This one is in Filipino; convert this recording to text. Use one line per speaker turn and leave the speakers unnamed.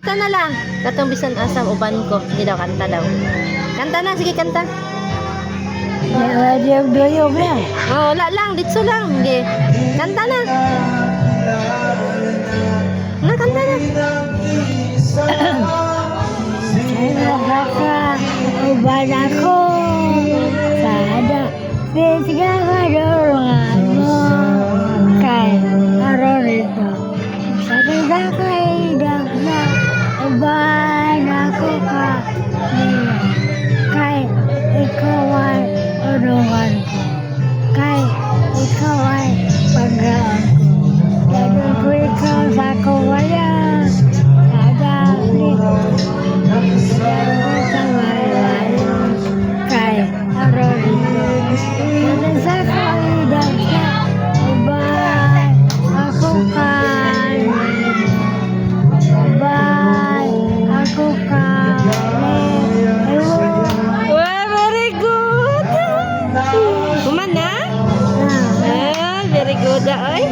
Kanta na lang. Katong bisan asam uban ko. Hindi daw kanta daw. Kanta na, sige kanta.
Duyog na.
Oh, wala lang, ditso lang. Sige. Kanta na. Na, kanta na.
Baka uban ako. Sada. Sige ka dorongan mo. Kay aron ito. Sa kay dagna. Uban ako ka. Kay ikaw ay dorongan ko. Kay ikaw ay pagdaan ko. Dadon ko ikaw sa kawaya. Sada. Sa malayo. Kay aron ito. Sa kay dagna. Uban ako ka. Uban ako ka.
Wow, very good. Kuman na? Ah, very good, oy.